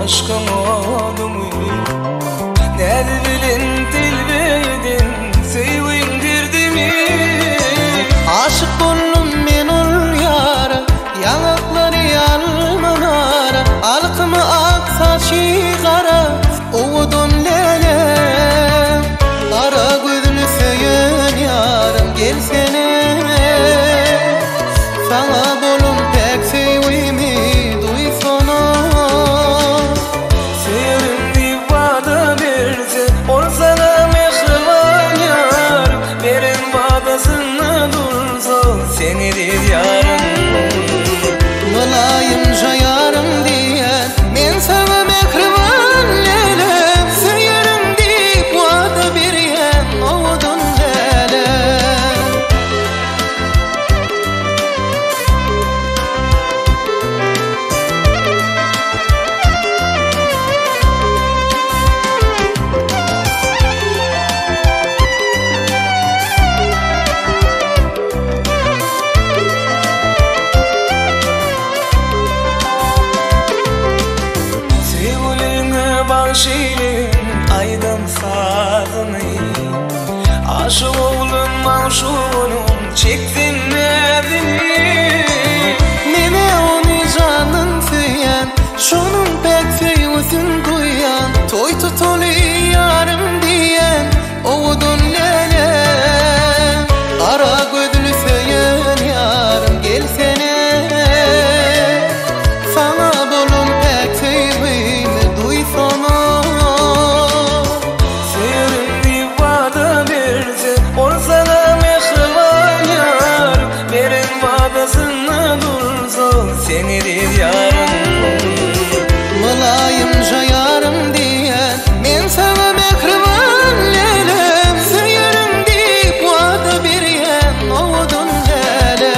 aşkın oğlumu Nerede bilin dilbedin Sevindirdimi Aşık bollum men ol yara Yanakları almanara Alkımı ak saçı kara Oğudun lele Kara gözlü söyün yarım Gelsene Sana bolum pek sevimi duysana Sevimli vada verse Olsana mehriban yarım Verin vadasına dursa Senidir yarım Mulayimca yarım diyen Men sana mehriban lele Seyerim deyip vada biriyen Oğudun lele Sevgilini bağışlayın aydan sağını Aşık oğlum maşuğunum çektin derdini Mene onu canın süyen Şunun pek sevgüsün duyan Toy tutulu yarım diyen Oğudun lele Kara gözlü söyün yarım Gelsene Sana bolum pek sevgimi duysana Sevimli vada verse Olsana mehriban yarım Verin vadasına dursa Senidir yarım Mulayimca yarım diyen Men sana mehriban lele Seyerim deyip vada biriyen Oğudun lele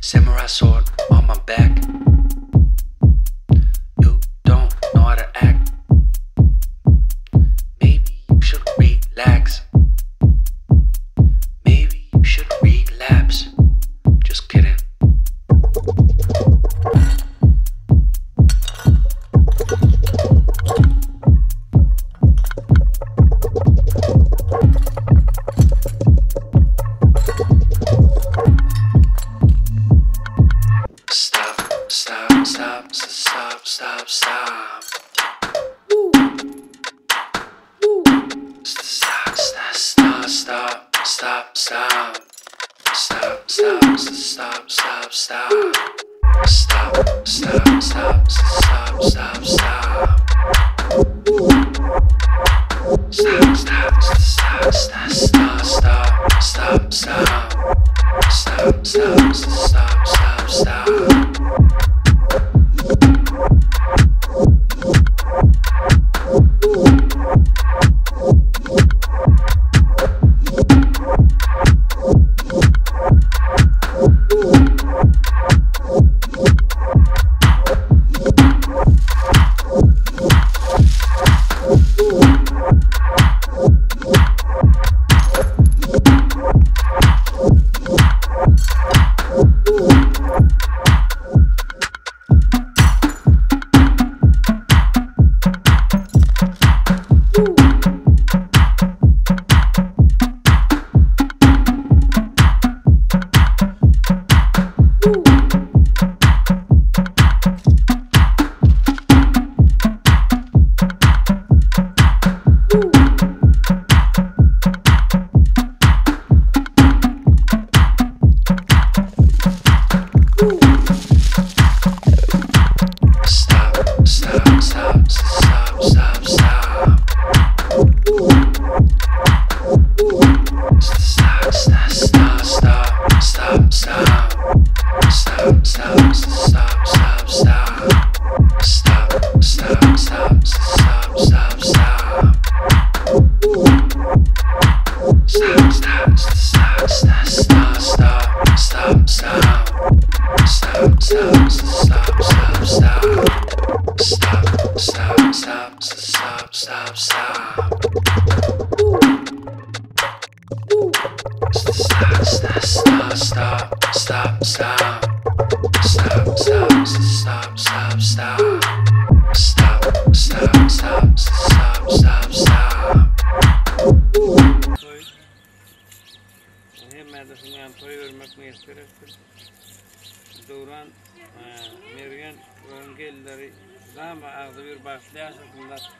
Samurai sword on my back. You don't know how to act. Maybe you should relax. Maybe you should relapse. Just kidding. Stop, stop, stop, stop, stop, stop. Stop, stop, stop, stop, stop, stop. Stop, stop, stop, stop, stop. Stop, stop, stop, stop, stop, stop. Stop, stop, stop, stop, stop, stop, stop, stop. Stop, stop, stop, stop, stop. Doğuran mergen öngelleri zama ağzı bir başlayasınlar.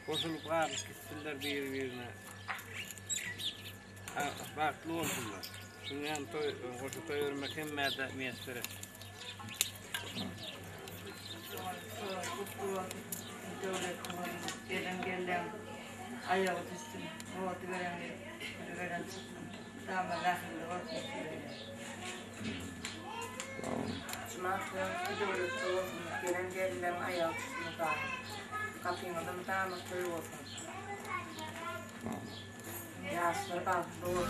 Koşulup ağır gitsinler birbirine. Farklı olsunlar. Dünyanın koşu toy örmek hem merde miyestere. Gelen ayağı düştüm. O veren tamam lahmını ortaya. Gelen ayağı düştüm daha. Kapıyı da tamam koyuyorsun. Yaşları da doğru.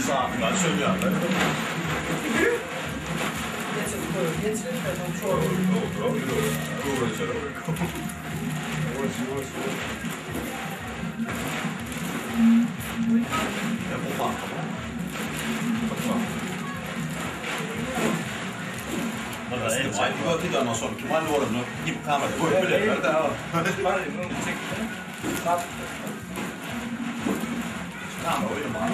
Saatler söylüyorum ben. Doğru içeri. Öteki ondan sonra kimal oranı gibi kamera koyuyorlar da. Tamam oyun var.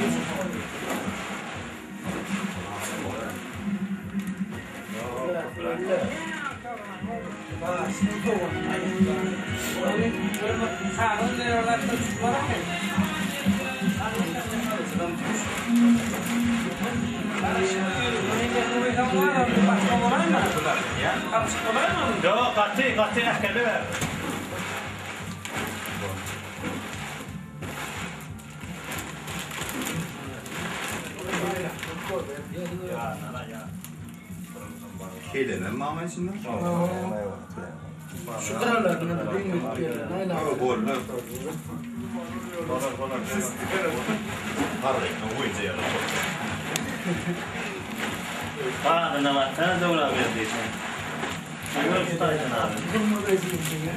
Yok, katı ehkeli ver. Şeyden mi ama içinden? Şu kararlardan da bilmiyorum ki. Aynen. Bol ne? Harika, oyuncu ya. Bana da var, sana da uğra verdiysen. Şöyle tutaydın abi. Durma bezim şimdi.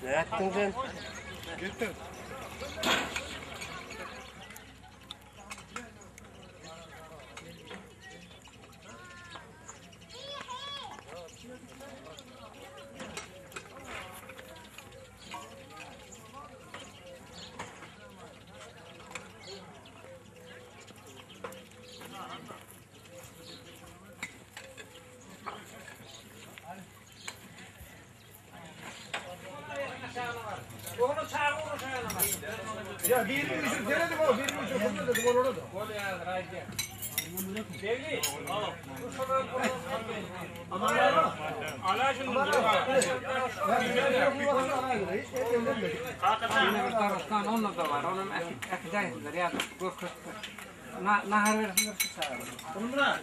Ne yaptın sen? Gittim. Ya bir buçuk denedim ama bir buçuk sonra dedim orada da. Sevgili. Ama Allah şunu Taraftan onunla da var. Onun ekdayızlar ya. Nahar versinler şu sağa. Bunu bırak.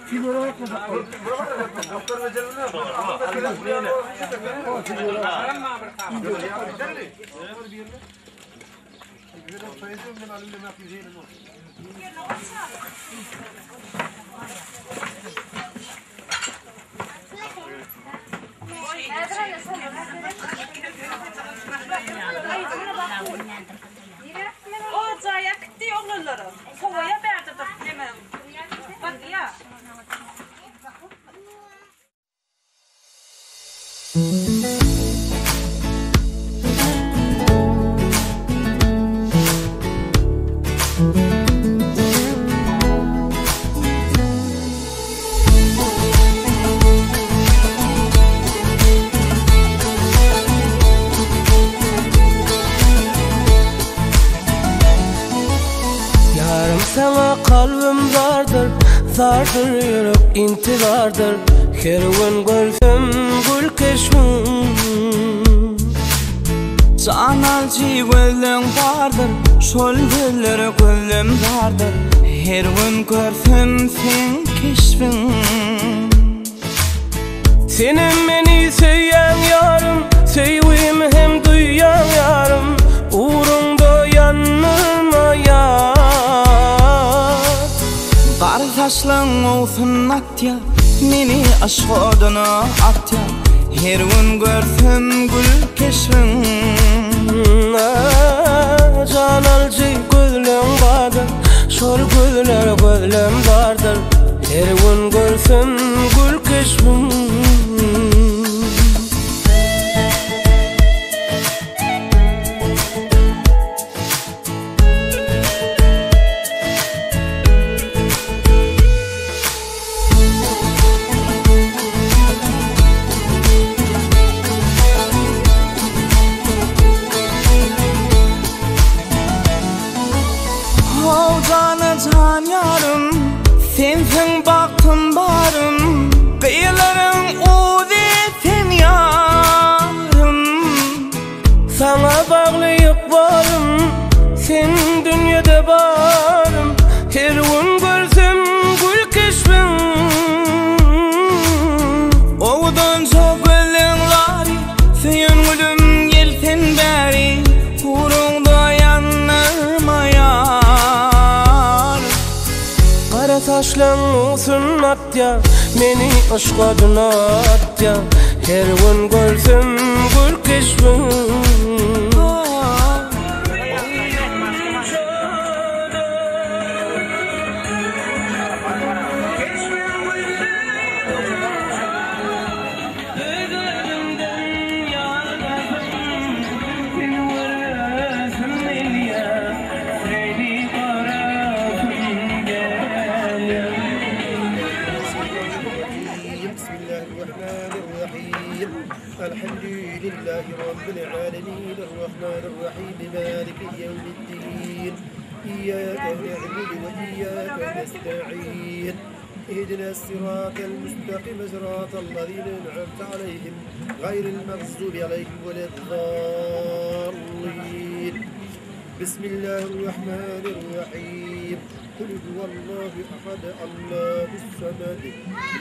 kim oraya yapmadı? Doktor ve canına. Selam mı abi? O zaya gitti oğulları. Kovaya verdi de demem. Bak ya. sardır yürek intibardır. Her gün görsem gül keşfim. Canalcı gözlüm vardır, şol gözlere gözlüm vardır. Her gün görsem sen keşfin. Senin beni söyleyen yarım, sevgimi hem duyan yarım. Uğrunda yanılma yar. Kar saçlığın olsun atya, meni aşk oduna atya. Her gün görsem gül keşfin. Canalcı gözlüm vardır, şol gözler gözlüm vardır. Her gün görsem gül keşfim. Can yarım, sensin baktım barım. Kıyıların uzi sen yarım. Sana bağlıyık varım, sen dünyada varım. Her gün görsem gül keşfim. Oğudan çok gülünlari, senin gülüm gelsen beri. Uğrunda yanırma yar. Kara saçlan olsun atya, meni aşk adına atya. Her gün görsem gül keşfim. الحمد لله رب العالمين الرحمن الرحيم مالك يوم الدين إياك نعبد وإياك نستعين اهدنا الصراط المستقيم صراط الذين أنعمت عليهم غير المغضوب عليهم ولا الضالين بسم الله الرحمن الرحيم قل هو الله أحد الله الصمد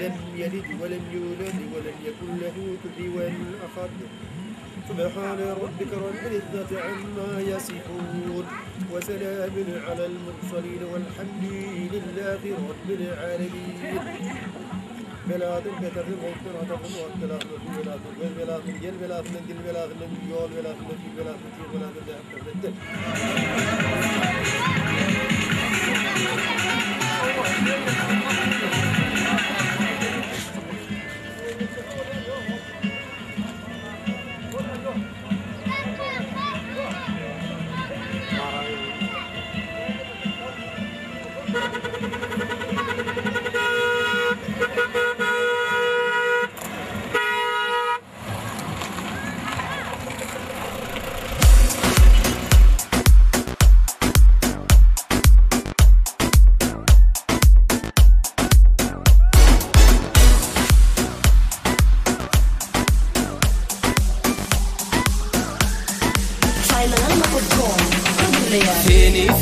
لم يلد ولم يولد ولم يكن له كفوا أحد سبحان ربك رب العزة عما يصفون وسلام على المرسلين والحمد لله رب العالمين بلادن كتر غفر هتقوم وأكلهم بلادن بلادن جل بلادن دل بلادن يول بلادن في بلادن في بلادن ده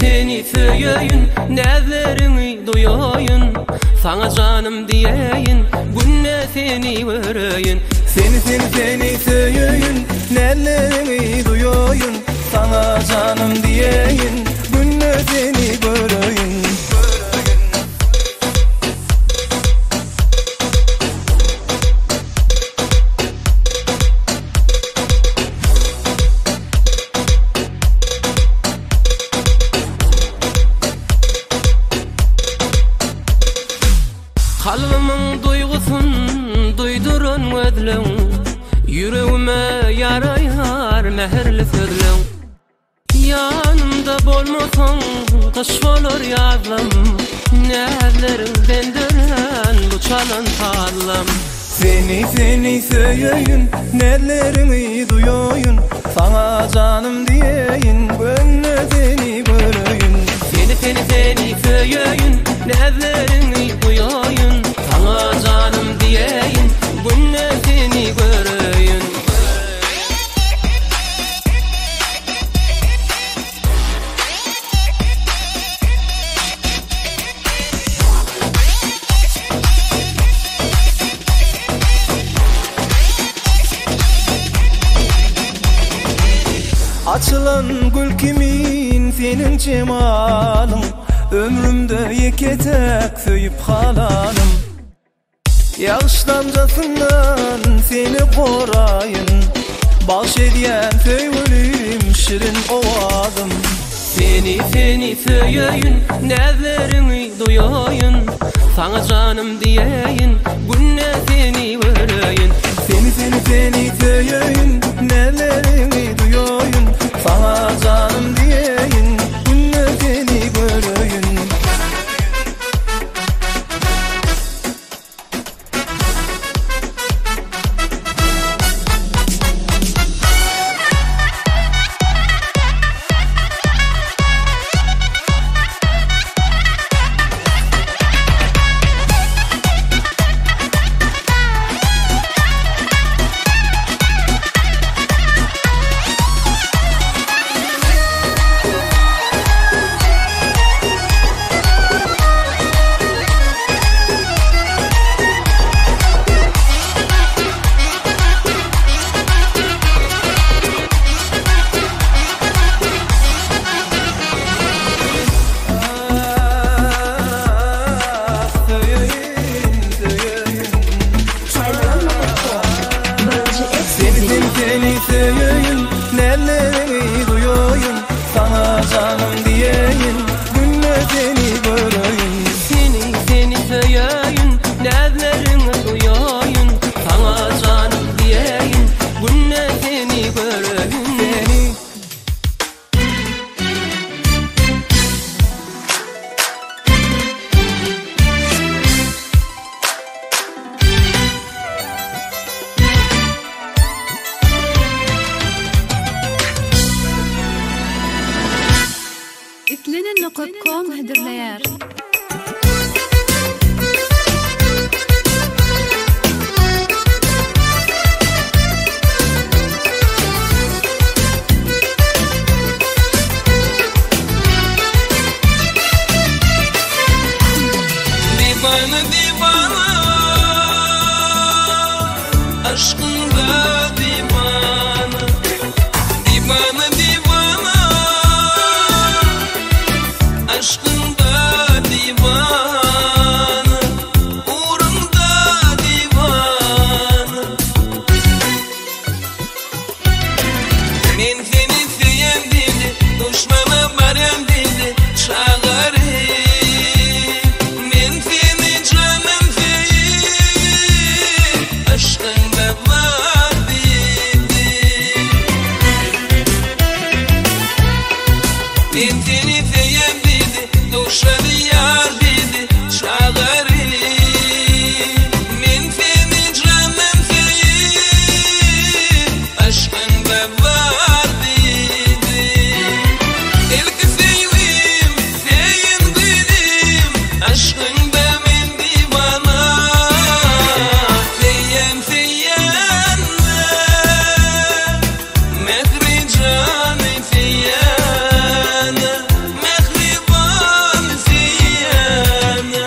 Seni söyleyin, nezlerini duyayın. Sana canım diyeyin, günne seni vereyim. Seni söyleyin, nellerini duyayın. Sana canım diyeyin, günne seni göreyim. Kalbimin duygusun duydurun ödlüm. Yüreğime yarayar mehirli sözlüm. Yanımda bolmasan kış olur yazlım. Nezlerimden dönen bu çalın tarlam. Seni söyleyin, nellerimi duyayın. Sana canım diyeyin, gönlü seni göreyim. Seni söyleyin, nezlerini duyayın. açılan gül kimin senin cemalın, ömrümde yeketek söyüp kalanım. Yağışlancasından seni korayın, baş ediyen söyleyim şirin ovazım. Seni söyleyin, nezlerini duyayın, sana canım diyeyin, günne seni vereyim. Seni söyleyin, nezlerini duyayın, sana canım diyeyin, günne seni vereyim. Seni söyleyin, neleri duyayım, sana canım diyeyin, günle seni göreyim. Seni söyleyin, nezlerini duyayın, sana canım diyeyin, günne seni göreyim. Islenin.com hedirleyer. Divana divana, aşkında divana, divana divana, aşkında divana, uğrunda divana. Men seni seyen dildi, düşmana barem dildi, çağırı. Men seni canım seyin, aşkında var dildi. Men seni seyen dildi, düşmana yar dildi, çağırı. Men seni canım seyin, aşkında var dildi. Elki seyin, seyin gülüm, aşkında men divana. Seyen seyenle, mehri canı seyene, mehriban seyene.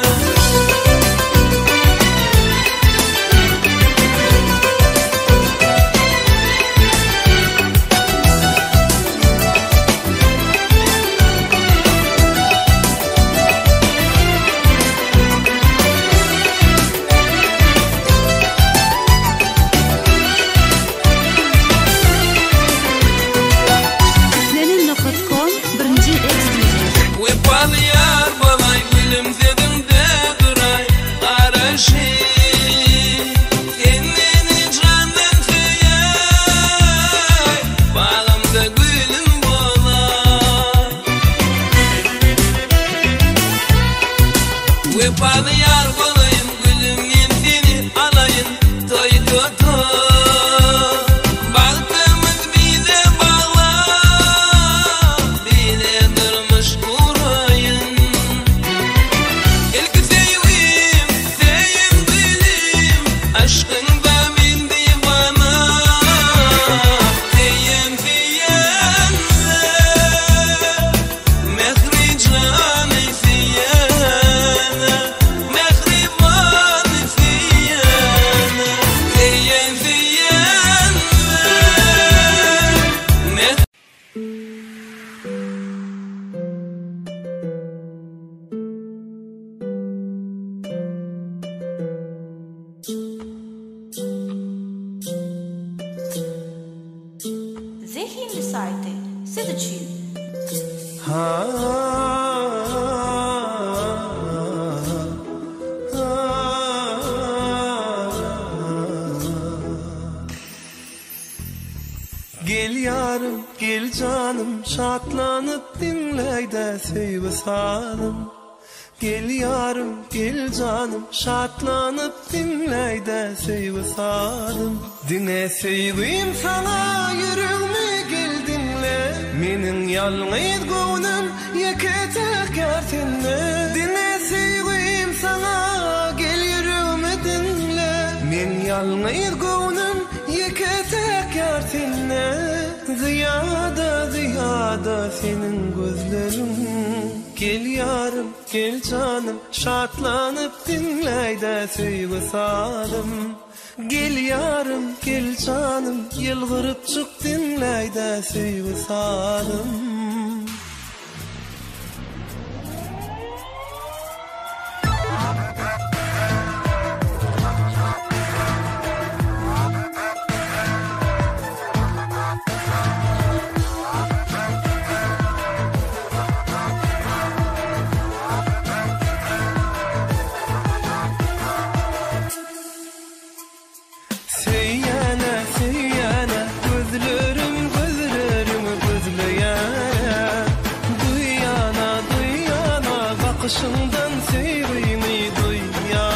Islenin.com birinci eksklusif. Ve balıyar balay gülüm zedimde duray araşı. Kendini candan söyay, bağımda gülüm bolay. Ve balıyar balayım gülüm yen seni alayın, toy to to. Baktığımız bize bağla, bile durmuş kurayın. Gel yarım, gel canım, şatlanıp dinleyde sevgi salım. Gel yarım, gel canım, şatlanıp dinleyde sevgi salım. Dine sevgim sana, yüreğime gel dinle. Menin yalnız gönlüm yeketek yertinle. Dine sevgim sana, gel yüreğime dinle. Men yalnız gönlüm yeketek yertinle. Ziyada ziyada senin gözlerin. Gel yarım, gel canım, şatlanıp dinleyde sevgi salım. Gel yarım, gel canım, yılgırıp çık dinleyde sevgi salım. Bakışından sevgimi duyana.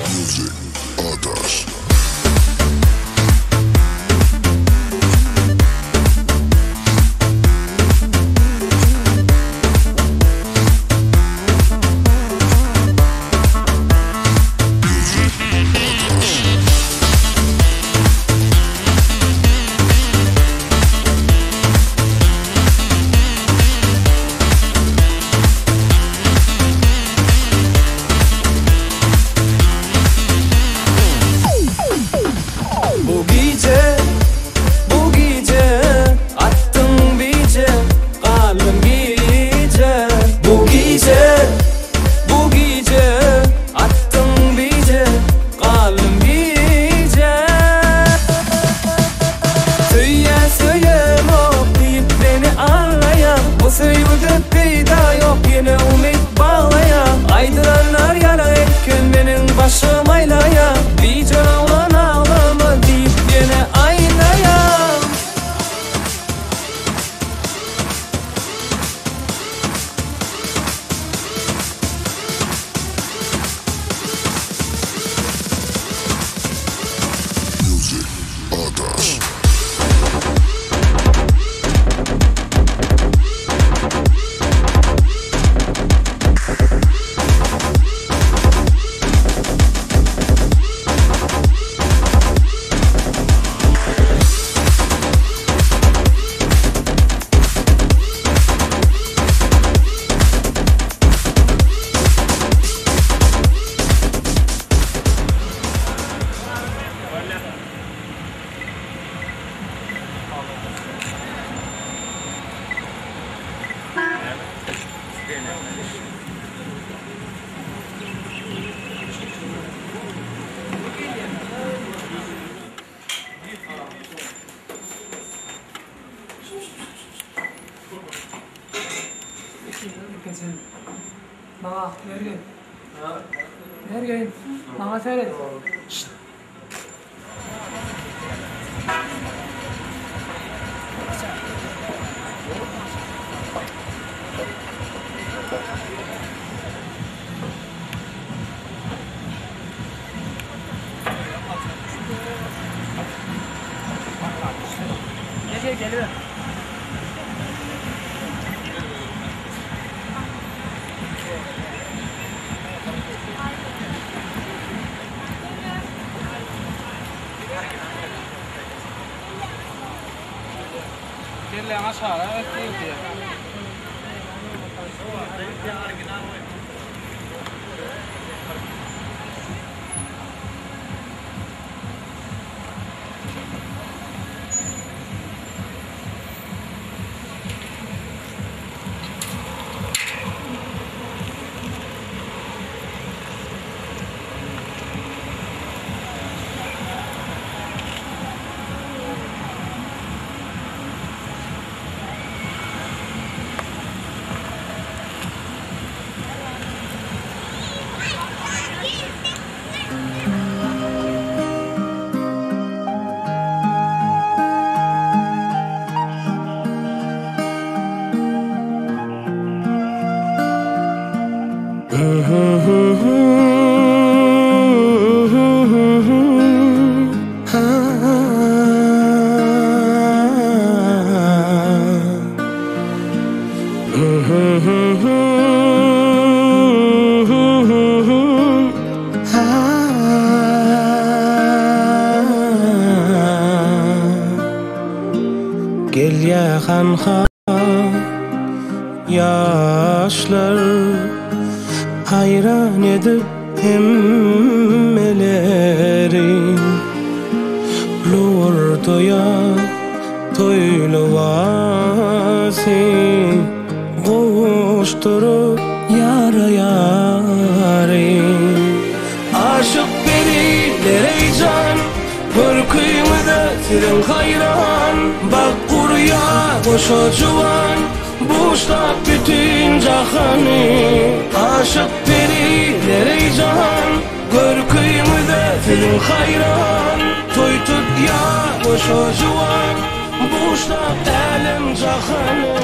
Music Others. Baba, nereye? Nereye? Bana seyret. Nereye geliyor? Gelle aşağı ettiğim diye. Gel yakan yaşlar hayran edip emmelerin Lurduya toylu vasi Koşturup yara yarim Aşık beriler ey can Görküymüde sirin hayran Bak kurya koşa juvan Boşlap bütün cahanı Aşık beriler ey can Görküymüde sirin hayran Toy tut ya koşa juvan Boşlap elem cahanı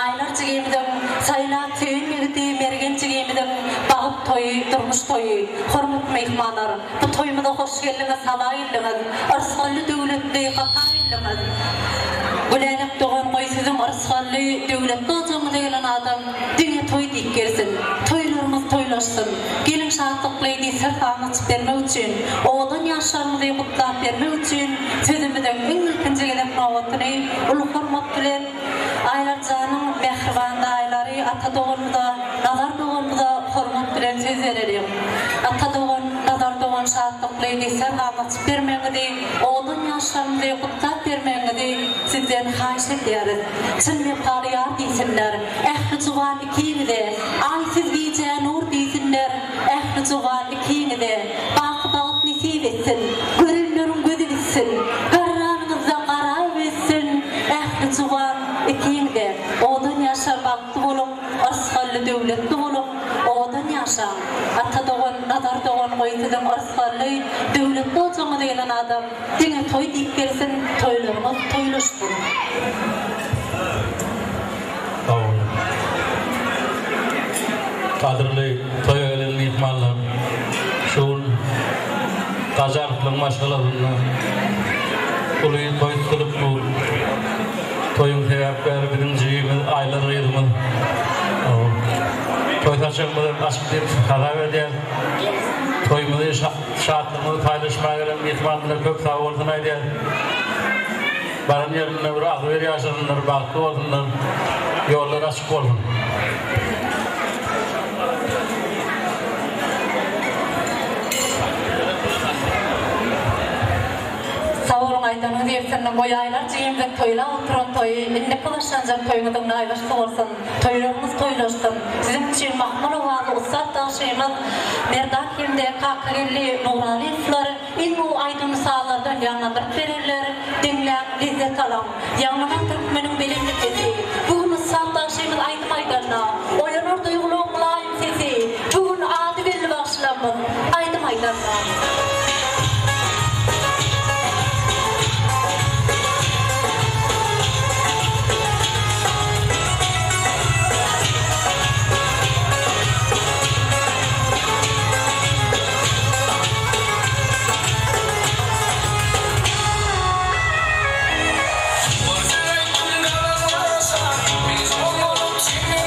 Aylarca giyimdim, sayılan tüyün mevdi, mergenci giyimdim, bağıp toyu, durmuş toyu, hormut meyhmanlar, bu toyumda hoş geldiniz, halayilliniz, arskallı devletli, katayilliniz. Gülenip doğan koy sizin arskallı devletli olacağımı değilen adam, dünya toy deyip gelsin, toylarımız toylaşsın, gelin şartlıklıydı, sırt anlatıp vermek için, oğlan yaşlarımızı kutlap vermek için, sözümüzün en ülkünce gelip navatını, ulu hormat bilen, Aylar canım mehriban ayları ata doğanımda, nazar doğanımda hormat bilen söz verelim. Ata doğan, nazar doğan şahatlıklı edeysen ağaçıp vermeğini, oğlun yaşlarını kutlat vermeğini sizden haş ederiz. Şimdi pariyar deysinler, ehli cuvan ikini de, aysiz giyeceğe nur deysinler, ehli cuvan ikini de, bakı bağıt nisip etsin, görünlerin gözü bitsin, kararınızda karar versin, ehli cuvan ikini de, oğlun yaşar baktı bulup, arskallı devletli bulup, oğlun yaşar, ata doğan, nazar doğan koytudan arskallı devletli olacağını deyilen adam, dine toy deyip gelsin, toylarımız toyluştur. Kadırlı toy öğlen mihmanlar, şuun kajarlıkların maşgalarından kuluyu toy kılıp bu toyun tevapları birinciyimiz ayları yılımız toy taşınmadan aşklayıp karar verdiler. Toyumuzu şahatlığımızı paylaşmaya gelen mihmanlar köp sağ olduğuna diye barın yerine bir akı veri yaşadınlar, baktı olsunlar, yollar açık olsun. Sağolun aydanı diyefsinin boy aylar cihimden toyla oturan toyu, inne kılaşancan toyunudun aylaştı olsun, toylarımız toylaştın. Sizin için mahmur ovalı ustad daşıyımız, merdak yerinde kakirli nurali ifları, ilmu aydın sağlardan yanlandırıp verirler, dinleyen lezzet alan, yanlanan Türkmenin bilimli sesi, bugün ustad daşıyımız aydın aydanına, oyanır duygulu mulayim sesi, bugün adı belli başlamız, aydın aydanına. Biz olup seni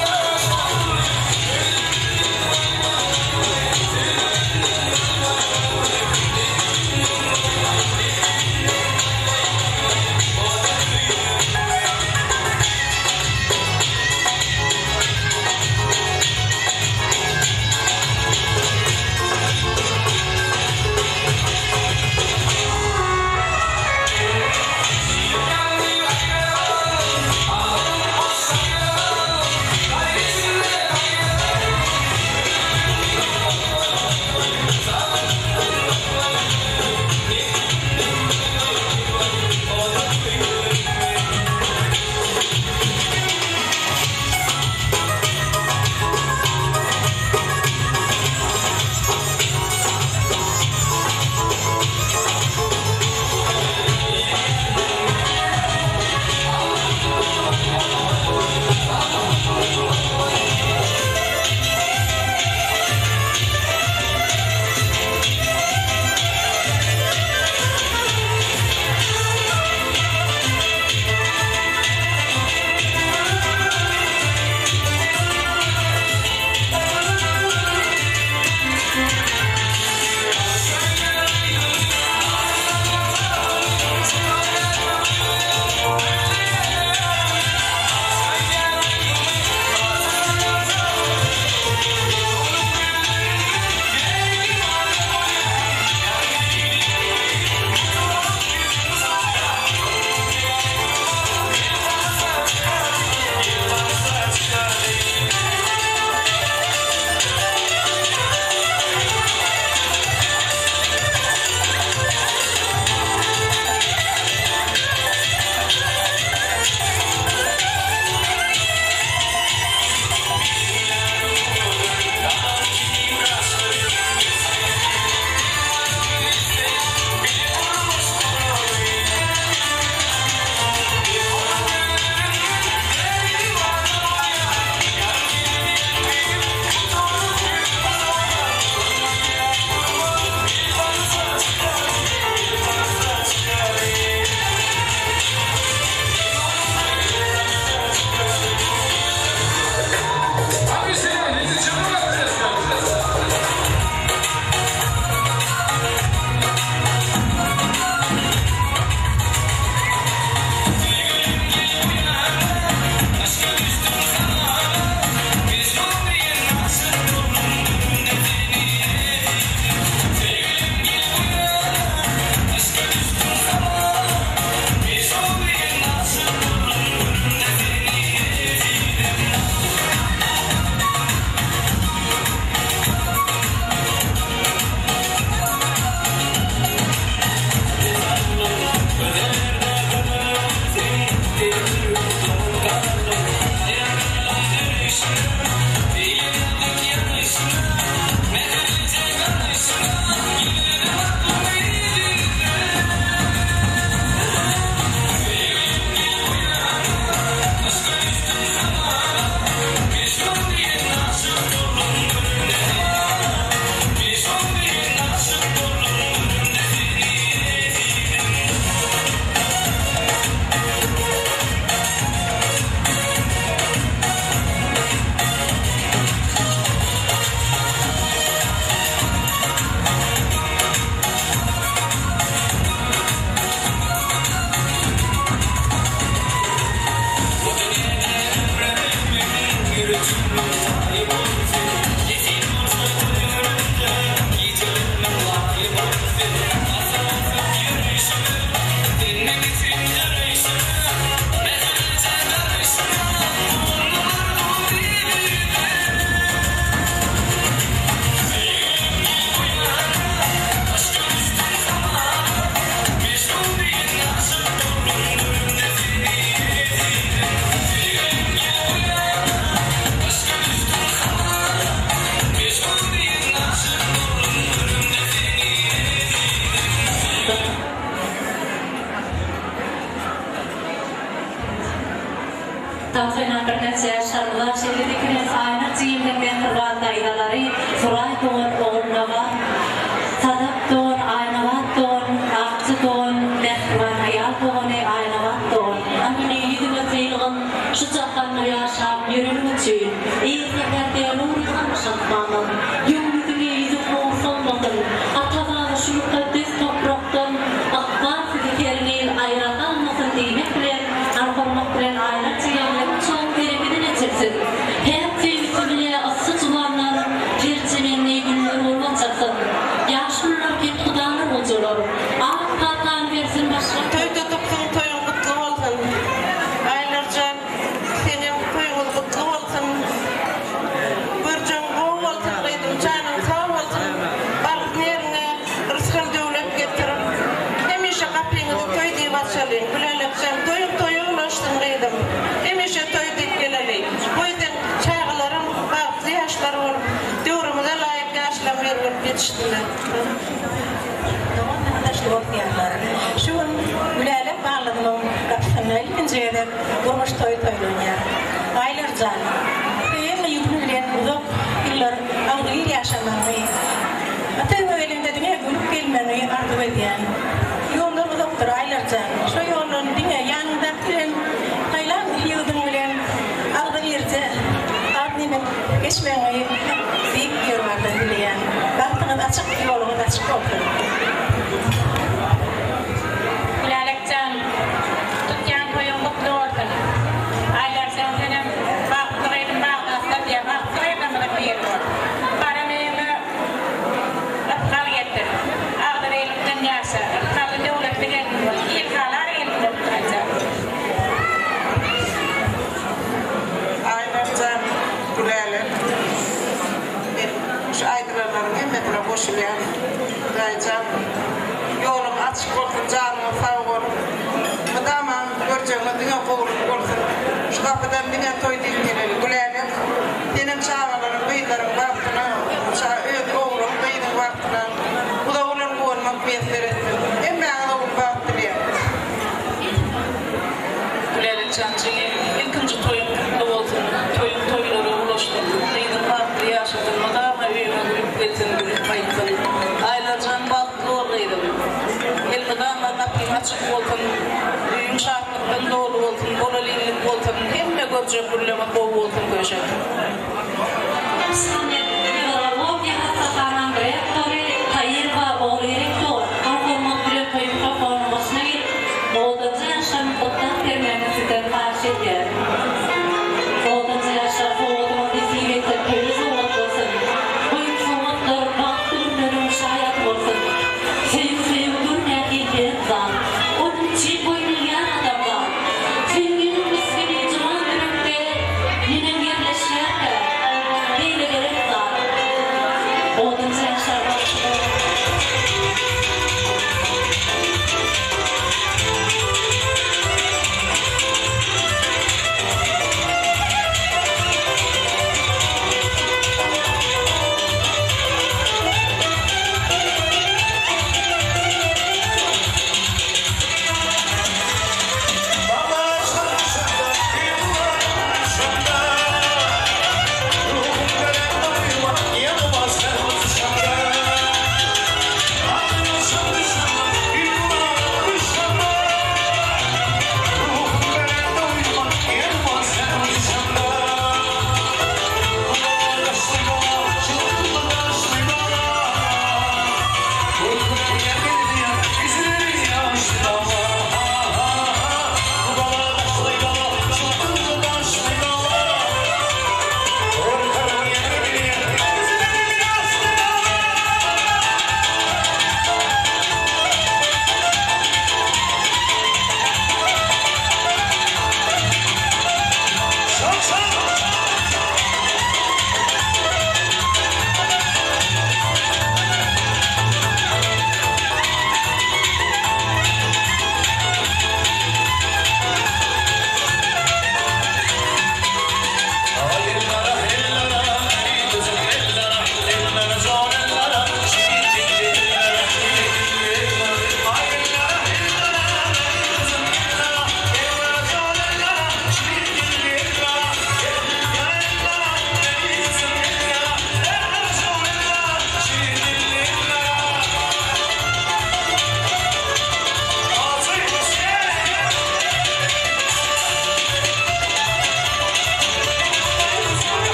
ayraları suray doğun oğlunava sadak doğun aynavat doğun akçı doğun mehriban hayal doğun aynavat doğun amine yedime feylgın şu çakkanla yaşam yürünüm için iyi seferде nurgan şatmanın yumudine yüzü olsunmadın atadan şulukta düz topraktan akbar fikirlerin ayratanmasın demek bilen arformak bilen ayrat çiğemlik çok gerekidine çıksın hep sevgisiyle ısı sulanlar tercemenliği günler olmayacaksın yaşlılar hep kudanır olcular ağıt katlan versin başka Toyda topsun toyun kutlu olsun aylarcan senin toyun kutlu olsun Börcün bol olsun kıydım canın sağ olsun balık nerine rızkın devlet getirip demişe kapıyınızı toy diye başlayın gülelepsen toyun açtın kıydım demişe toy deyip geleleyim bu yüzden çayğılarım bazı yaşları olup devrimize layık yaşlar verip yetiştiler Şun gülelik bağladım kapısını ikinciyede durmuş toy toyluğuna. Aylarca kıyımla yüklülen uzak yıllar ağır yaşamayı. Atayım elimde dünya gülüp gelmeyi arzu ediyen. Yollar uzaktır aylarca. Şu yolun dünya yanında bilen kaylan yığdın bilen ağır yerce ardından geçmeyi deyip diyorlardı dileyen. Baktığınız açık yolunuz açık olsun. Gülalekcan, tutyan koyun mutlu olsun. Aylar sen senin baktırıydın bağlasın diye baktırıydın mı da kıyırdı. Parameyimi ıtkal getir. Ağdır elimden yaşa. Irkalı devlet bilen ilkalar elimden tutacak. Aylarcan, gülalek. Şu aydıraların emmetine boşulayan. Daycan. Yolum açık olsun, canım sağ olun. Mıdama göreceğime dünya kovulup olsun. Şu kapıdan dünya toy değil geleli. Gülelim. Benim çağmaların, beylerin vaktine, oğlum, beynin vaktine. Bu da olur bu olmak mesler etsin. Hem ben de bu vaktine. Gülelim çancıya. İlkinci toyun kutlu olsun. Toyları ulaştı. Beynin vakti yaşadın. Mıdama üyüme gülüp gelsin, gülüp bayıtsın. Aylarcan baktı olaydım. Elmedama kapıyım açık olsun, yumuşaklıktan dolu olsun, bolalinlik olsun, hem de görecek kullama kovu olsun köşe. Sannet neurologiya hastalarının direktörü Tayyip Oğlu Direktör, Arformak Direktörü Kafanımasına gidip, Boğdacı yaşam kutlan vermemesinden karşı eder. Boğdacı yaşam soğuduma dizilekte temiz olmasın, uyum soğutlar, baktı ürünlerin şayet olsun. Sevginin hakikati zan, onun için oynayan adamlar. Sevginin miskini civan yürekte yine yerleşirler. Değil gerek zan. Oğlum sen şarkı